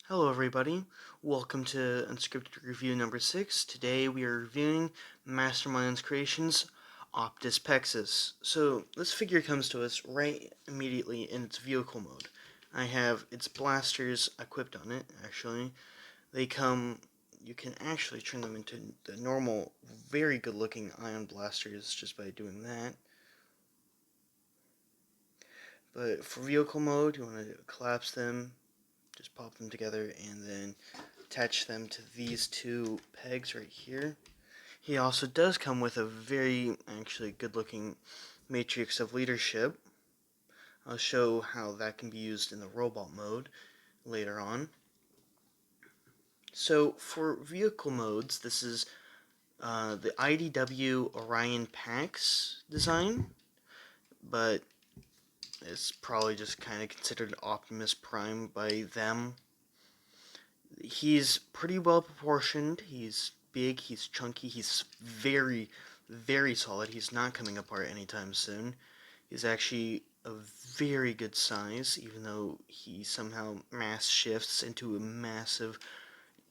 Hello everybody, welcome to Unscripted review number 6. Today we are reviewing Mastermind Creations Optus Pexus. So this figure comes to us right immediately in its vehicle mode. I have its blasters equipped on it, actually. You can actually turn them into the normal, very good looking ion blasters just by doing that. But for vehicle mode, you want to collapse them, just pop them together, and then attach them to these two pegs right here. He also does come with a very actually good looking matrix of leadership. I'll show how that can be used in the robot mode later on. So for vehicle modes, this is the IDW Orion Pax design, but it's probably just kind of considered Optimus Prime by them. He's pretty well proportioned. He's big, he's chunky, he's very, very solid. He's not coming apart anytime soon. He's actually a very good size, even though he somehow mass shifts into a massive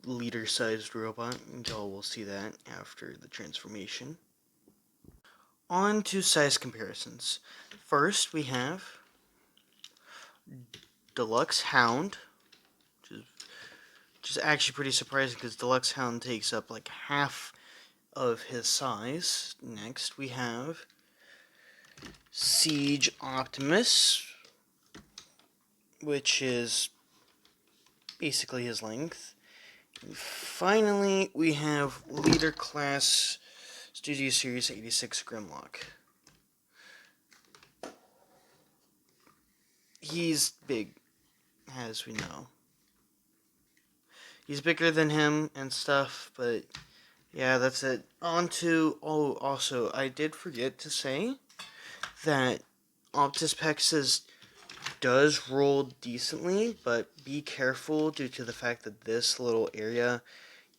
leader-sized robot. Y'all will see that after the transformation. On to size comparisons. First, we have Deluxe Hound, which is actually pretty surprising because Deluxe Hound takes up like half of his size. Next, we have Siege Optimus, which is basically his length. And finally, we have Leader Class Studio Series 86 Grimlock. He's big, as we know. He's bigger than him and stuff, but yeah, that's it. Also, I did forget to say that Optus Pexus does roll decently, but be careful due to the fact that this little area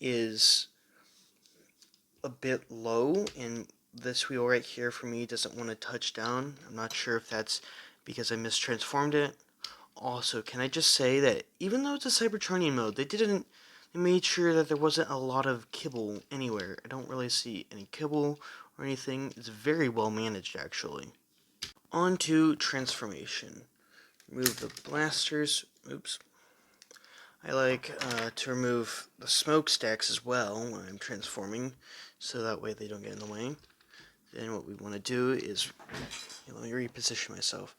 is a bit low, and this wheel right here for me doesn't want to touch down. I'm not sure if that's because I mistransformed it. Also, can I just say that even though it's a Cybertronian mode, they made sure that there wasn't a lot of kibble anywhere. I don't really see any kibble or anything. It's very well managed, actually. On to transformation. Remove the blasters. Oops. I like to remove the smokestacks as well when I'm transforming, so that way they don't get in the way. Then what we want to do is, let me reposition myself.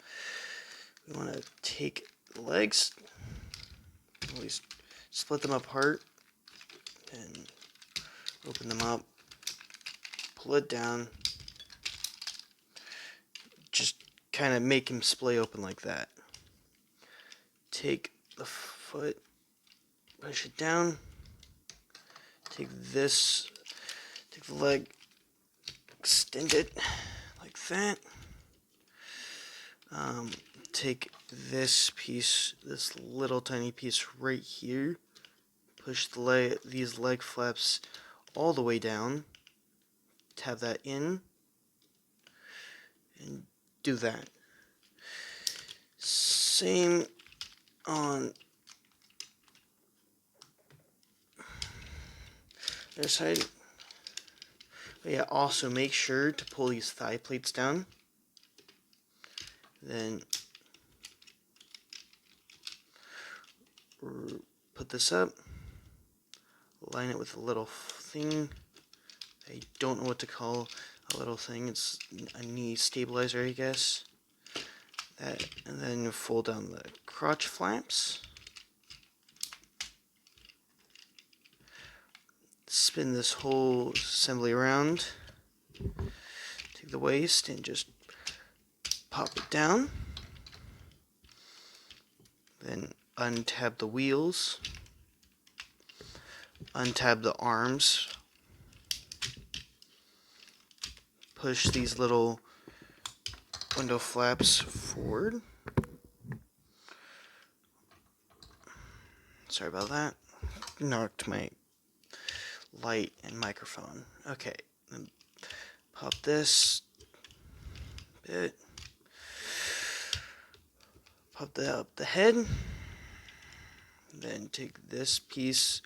We want to take the legs, always split them apart, and open them up, pull it down, just kind of make him splay open like that. Take the foot, push it down, take the leg, extend it like that. Take this piece, this little tiny piece right here, push these leg flaps all the way down, tab that in, and do that. Same on the other side. But yeah, also make sure to pull these thigh plates down. Then put this up, line it with a little thing. I don't know what to call a little thing. It's a knee stabilizer, I guess. That, and then fold down the crotch flaps. Spin this whole assembly around. Take the waist and just pop it down. Then untab the wheels. Untab the arms. Push these little window flaps forward. Sorry about that. Knocked my light and microphone. Okay, then pop this bit. Pop that up the head. Then take this piece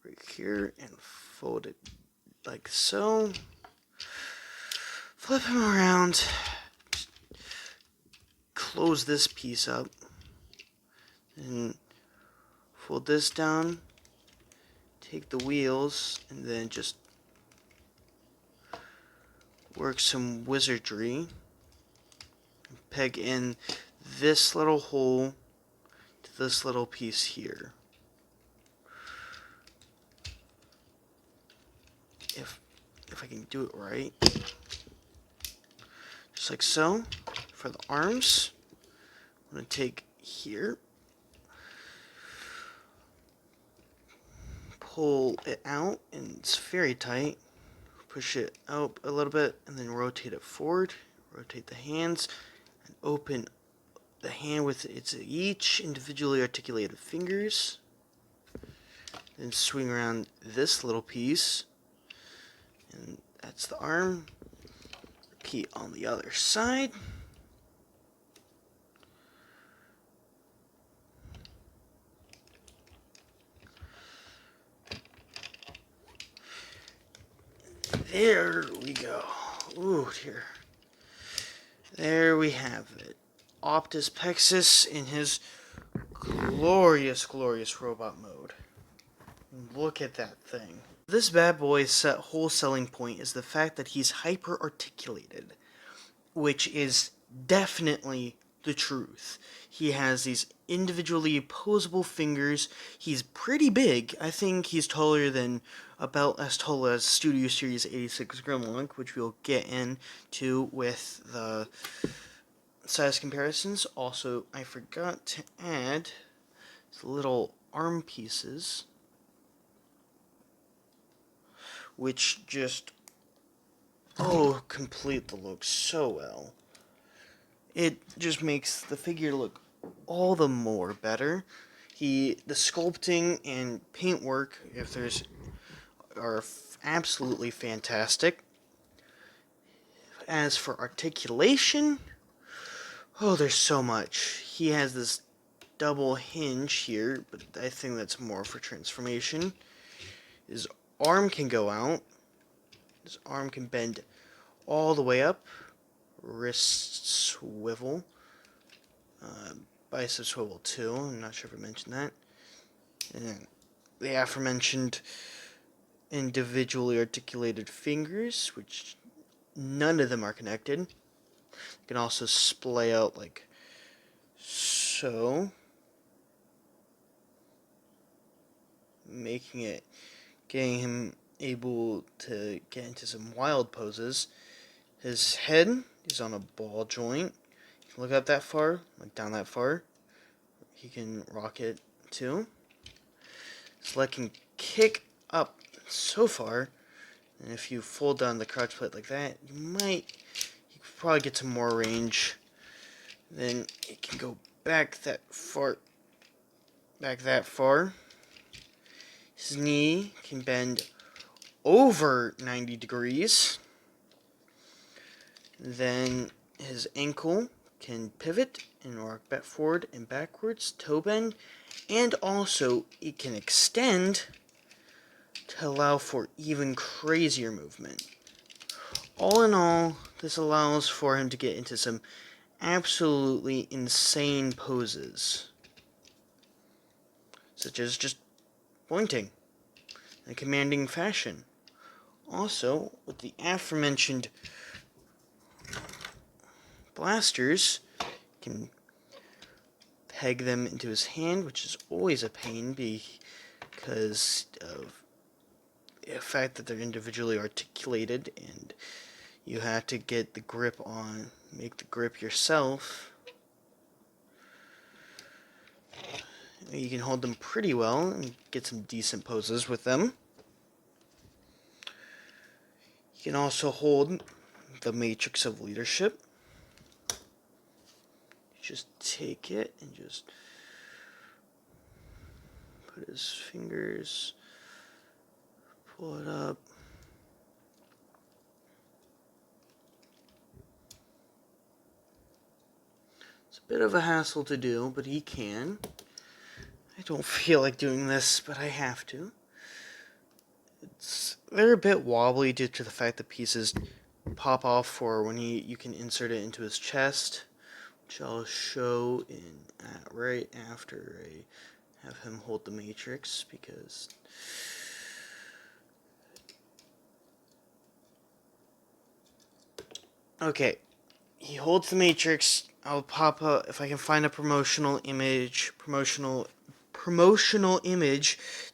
right here and fold it like so. Flip him around. Close this piece up. And fold this down. Take the wheels and then just work some wizardry. Peg in this little hole to this little piece here. If I can do it right. Just like so. For the arms, I'm going to take here, pull it out, and it's very tight. Push it out a little bit, and then rotate it forward. Rotate the hands, and open the hand with its each individually articulated fingers. Then swing around this little piece, and that's the arm. Repeat on the other side. There we go. Ooh, dear. There we have it. Optus Pexus in his glorious, glorious robot mode. Look at that thing. This bad boy's whole selling point is the fact that he's hyper-articulated, which is definitely the truth. He has these individually opposable fingers. He's pretty big. I think he's taller than, about as tall as Studio Series 86 Grimlock, which we'll get into with the size comparisons. Also, I forgot to add the little arm pieces, which just, complete the look so well. It just makes the figure look all the more better. The sculpting and paintwork, if there's, are absolutely fantastic. As for articulation, there's so much. He has this double hinge here, but I think that's more for transformation. His arm can go out. His arm can bend all the way up. Wrist swivel. Bicep swivel too. I'm not sure if I mentioned that. And the aforementioned individually articulated fingers, which none of them are connected. You can also splay out like so, getting him able to get into some wild poses. His head is on a ball joint. You can look up that far, like down that far. He can rock it too. His leg can kick up so far, and if you fold down the crotch plate like that, you could probably get some more range. Then it can go back that far. His knee can bend over 90 degrees. Then his ankle can pivot and rock back forward and backwards, toe bend, and also it can extend to allow for even crazier movement. All in all, this allows for him to get into some absolutely insane poses, such as just pointing in a commanding fashion. Also, with the aforementioned blasters, you can peg them into his hand, which is always a pain because of the fact that they're individually articulated and you have to get the grip on, make the grip yourself. You can hold them pretty well and get some decent poses with them. You can also hold the Matrix of Leadership. Just take it and just put his fingers, pull it up. It's a bit of a hassle to do, but he can. I don't feel like doing this, but I have to. They're a bit wobbly due to the fact that pieces pop off for when you can insert it into his chest, which I'll show right after I have him hold the matrix, because okay, he holds the matrix. I'll pop up if I can find a promotional image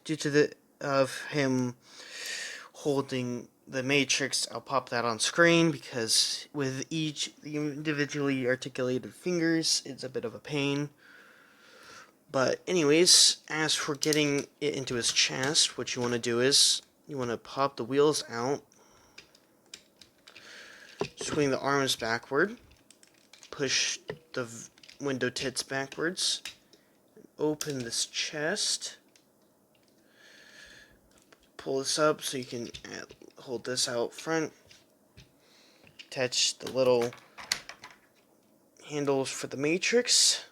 due to the of him holding the matrix. I'll pop that on screen, because with each the individually articulated fingers, it's a bit of a pain. But anyways, as for getting it into his chest, what you want to do is you want to pop the wheels out, swing the arms backward, push the window tits backwards, open this chest, pull this up so you can hold this out front, attach the little handles for the matrix,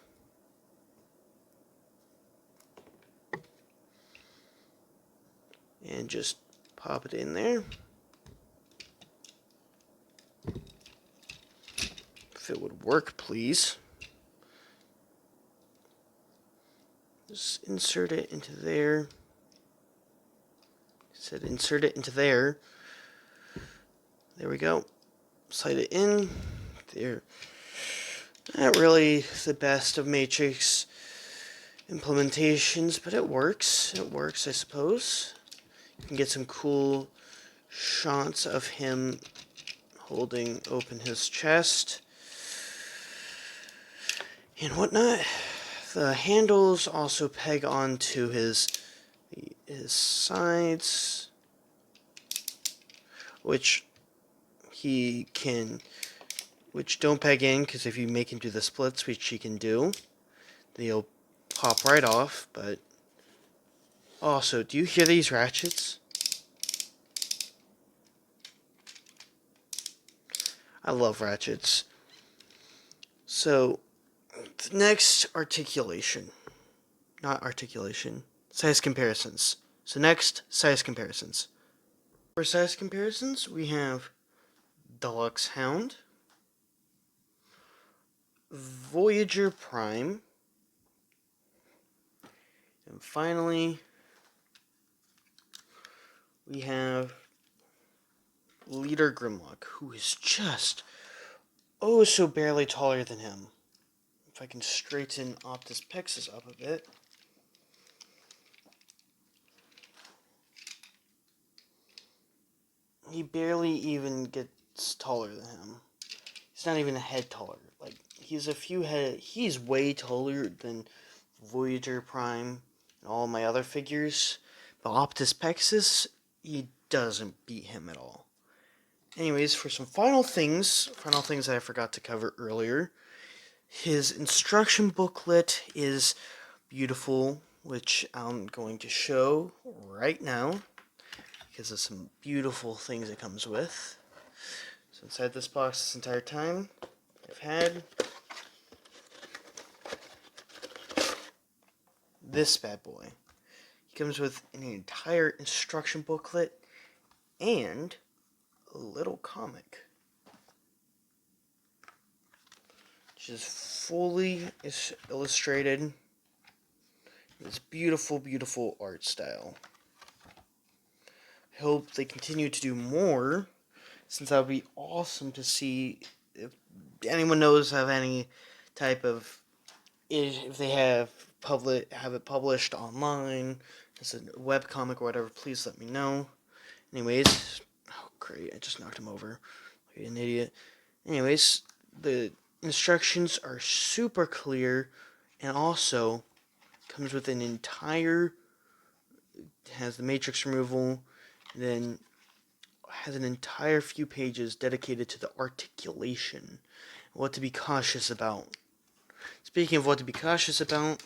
and just pop it in there. If it would work, please. Just insert it into there. Said insert it into there. There we go. Slide it in. There. Not really the best of matrix implementations, but it works. It works, I suppose. You can get some cool shots of him holding open his chest and whatnot. The handles also peg onto his sides, which don't peg in, because if you make him do the splits, which he can do, they'll pop right off. But also, do you hear these ratchets? I love ratchets. So, next, size comparisons. So next, size comparisons. For size comparisons, we have Deluxe Hound, Voyager Prime, and finally, we have Leader Grimlock, who is just oh so barely taller than him. If I can straighten Optus Pexus up a bit. He barely even gets taller than him. He's not even a head taller. Like, he's way taller than Voyager Prime and all my other figures. But Optus Pexus, he doesn't beat him at all. Anyways, for some final things that I forgot to cover earlier. His instruction booklet is beautiful, which I'm going to show right now, because of some beautiful things it comes with. So inside this box this entire time, I've had this bad boy. He comes with an entire instruction booklet and a little comic, which is fully illustrated. This beautiful, beautiful art style. I hope they continue to do more, since that would be awesome to see. If anyone knows of any type of, if they have it published online as a webcomic or whatever, please let me know. Anyways, oh great, I just knocked him over like an idiot. Anyways, the instructions are super clear, and also comes with an entire, has the matrix removal, then has an entire few pages dedicated to the articulation, what to be cautious about. Speaking of what to be cautious about,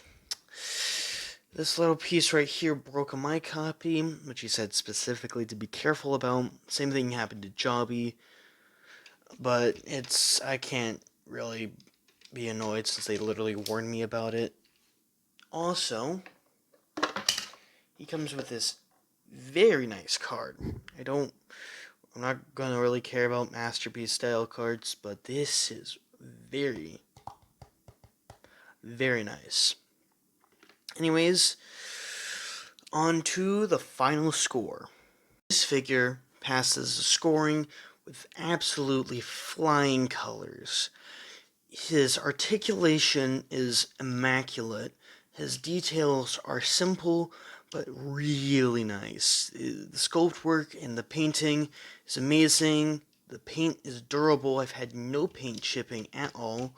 this little piece right here broke on my copy, which he said specifically to be careful about. Same thing happened to Jobby, but I can't really be annoyed since they literally warned me about it. Also, he comes with this very nice card. I'm not gonna really care about Masterpiece style cards, but this is very, very nice. Anyways, on to the final score. This figure passes the scoring with absolutely flying colors. His articulation is immaculate. His details are simple but really nice. The sculpt work and the painting is amazing. The paint is durable. I've had no paint chipping at all.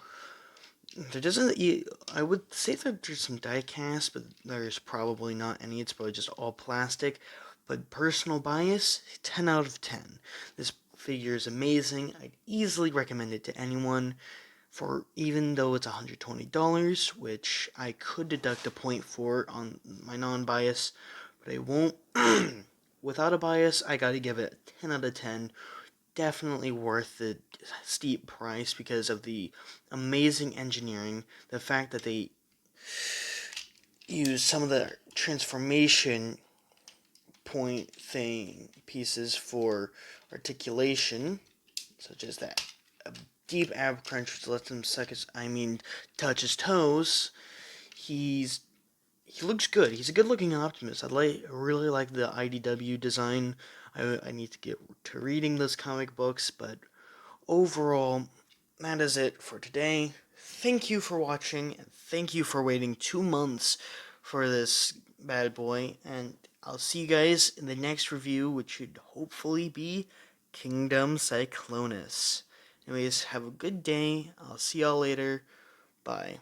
I would say that there's some die cast, but there's probably not any. It's probably just all plastic. But personal bias, 10 out of 10. This figure is amazing. I'd easily recommend it to anyone. For even though it's $120, which I could deduct a point for on my non-bias, but I won't. Without a bias, I gotta give it a 10 out of 10. Definitely worth the steep price because of the amazing engineering, the fact that they use some of the transformation point pieces for articulation, such as that deep ab crunch which lets him touch his toes. He looks good. He's a good-looking Optimus. I really like the IDW design. I need to get to reading those comic books, but overall, that is it for today. Thank you for watching, and thank you for waiting 2 months for this bad boy, and I'll see you guys in the next review, which should hopefully be Kingdom Cyclonus. Anyways, have a good day. I'll see y'all later. Bye.